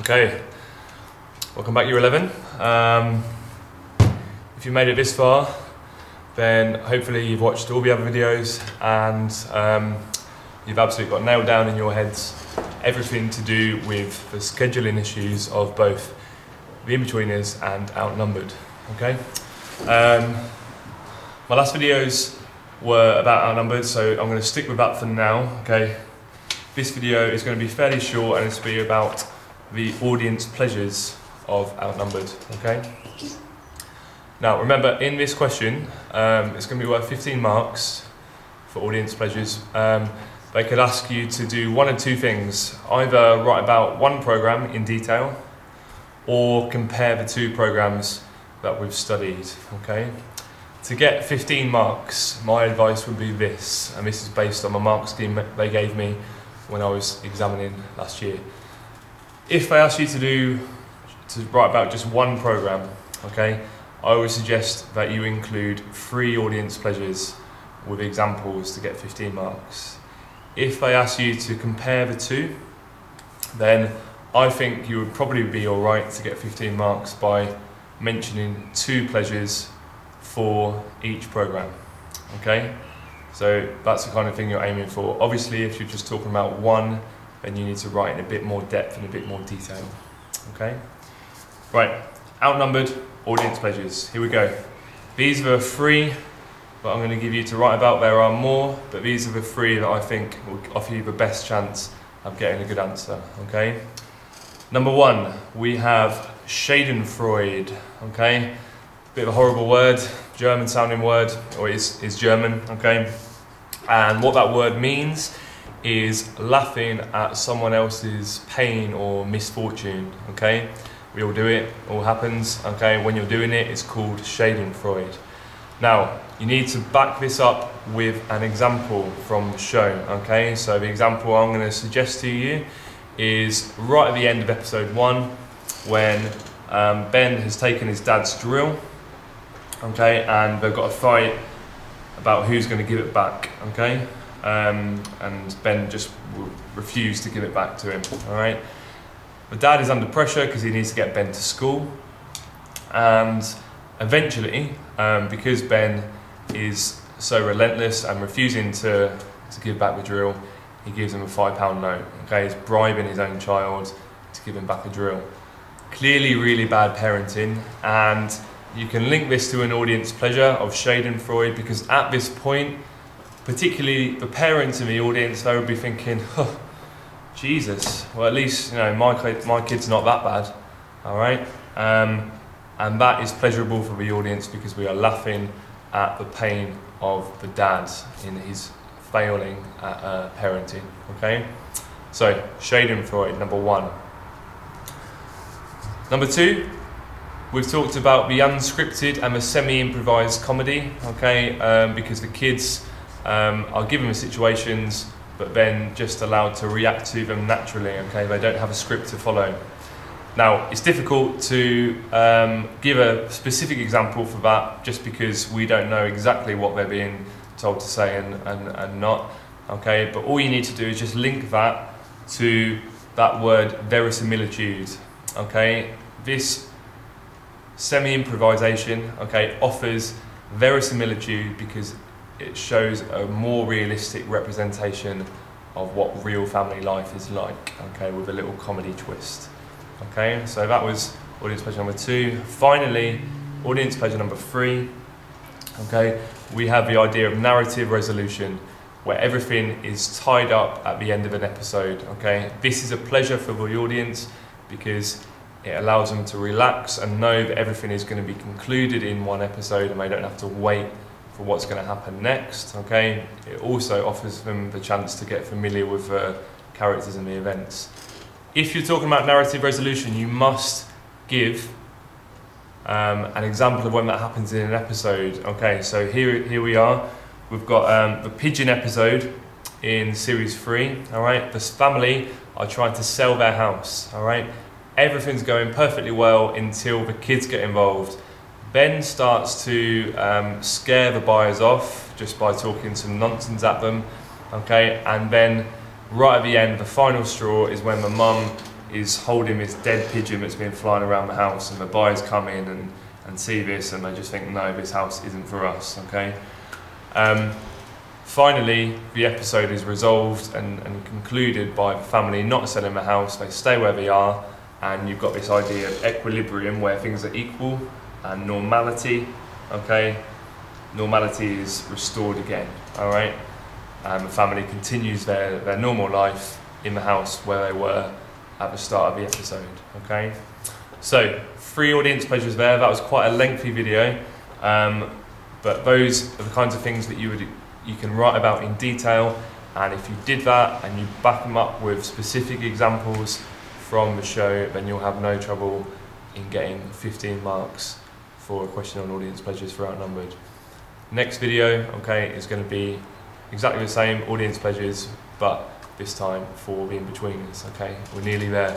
Okay, welcome back year 11. If you made it this far, then hopefully you've watched all the other videos and you've absolutely got nailed down in your heads everything to do with the scheduling issues of both the in-betweeners and Outnumbered. Okay, my last videos were about Outnumbered, so I'm going to stick with that for now. Okay, this video is going to be fairly short and it's going to be about the audience pleasures of Outnumbered. Okay. Now remember, in this question, it's going to be worth 15 marks for audience pleasures. They could ask you to do one of two things: either write about one program in detail, or compare the two programs that we've studied. Okay. To get 15 marks, my advice would be this, and this is based on the mark scheme they gave me when I was examining last year. If they ask you to write about just one program, okay, I would suggest that you include 3 audience pleasures with examples to get 15 marks. If they ask you to compare the two, then I think you would probably be alright to get 15 marks by mentioning 2 pleasures for each program. Okay, so that's the kind of thing you're aiming for. Obviously, if you're just talking about one, then you need to write in a bit more depth and a bit more detail. Okay, right, Outnumbered audience pleasures. Here we go. These are the 3 that I'm going to give you to write about. There are more, but these are the 3 that I think will offer you the best chance of getting a good answer. Okay. Number 1, we have Schadenfreude. Okay, bit of a horrible word, German sounding word, or is German. Okay, and what that word means is laughing at someone else's pain or misfortune. Okay, we all do it, all happens. Okay, when you're doing it, it's called Schadenfreude. Now, you need to back this up with an example from the show. Okay, so the example I'm going to suggest to you is right at the end of episode 1, when Ben has taken his dad's drill. Okay, and they've got a fight about who's going to give it back. Okay. And Ben just refused to give it back to him. All right. The dad is under pressure because he needs to get Ben to school, and eventually, because Ben is so relentless and refusing to give back the drill, he gives him a £5 note. Okay, he's bribing his own child to give him back a drill. Clearly, really bad parenting, and you can link this to an audience pleasure of Schadenfreude, because at this point, particularly the parents in the audience, they would be thinking, oh, Jesus, well, at least, you know, my kid's not that bad. All right, and that is pleasurable for the audience because we are laughing at the pain of the dad in his failing at parenting. Okay, so Schadenfreude, number 1. Number 2, we've talked about the unscripted and the semi-improvised comedy. Okay, because the kids are given the situations, but then just allowed to react to them naturally. Okay, they don't have a script to follow. Now, it's difficult to give a specific example for that, just because we don't know exactly what they're being told to say and not. Okay, but all you need to do is just link that to that word verisimilitude. Okay, this semi-improvisation, okay, offers verisimilitude because it shows a more realistic representation of what real family life is like, okay, with a little comedy twist. Okay, so that was audience pleasure number 2. Finally, audience pleasure number 3. Okay, we have the idea of narrative resolution, where everything is tied up at the end of an episode. Okay, this is a pleasure for the audience because it allows them to relax and know that everything is going to be concluded in one episode and they don't have to wait for what's going to happen next. Okay, it also offers them the chance to get familiar with the characters and the events. If you're talking about narrative resolution, you must give an example of when that happens in an episode. Okay, so here we are. We've got the pigeon episode in series 3. All right, this family are trying to sell their house. All right, everything's going perfectly well until the kids get involved. Ben starts to scare the buyers off just by talking some nonsense at them. Okay, and then right at the end, the final straw is when the mum is holding this dead pigeon that's been flying around the house, and the buyers come in and see this and they just think, no, this house isn't for us, okay? Finally, the episode is resolved and concluded by the family not selling the house. They stay where they are, and you've got this idea of equilibrium where things are equal, and normality, okay? Normality is restored again, all right? And the family continues their normal life in the house where they were at the start of the episode, okay? So, 3 audience pleasures there. That was quite a lengthy video, but those are the kinds of things that you can write about in detail, and if you did that and you back them up with specific examples from the show, then you'll have no trouble in getting 15 marks for a question on audience pleasures for Outnumbered. Next video, okay, is going to be exactly the same, audience pleasures, but this time for the in-betweeners, okay? We're nearly there.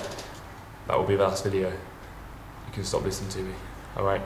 That will be the last video. You can stop listening to me, alright?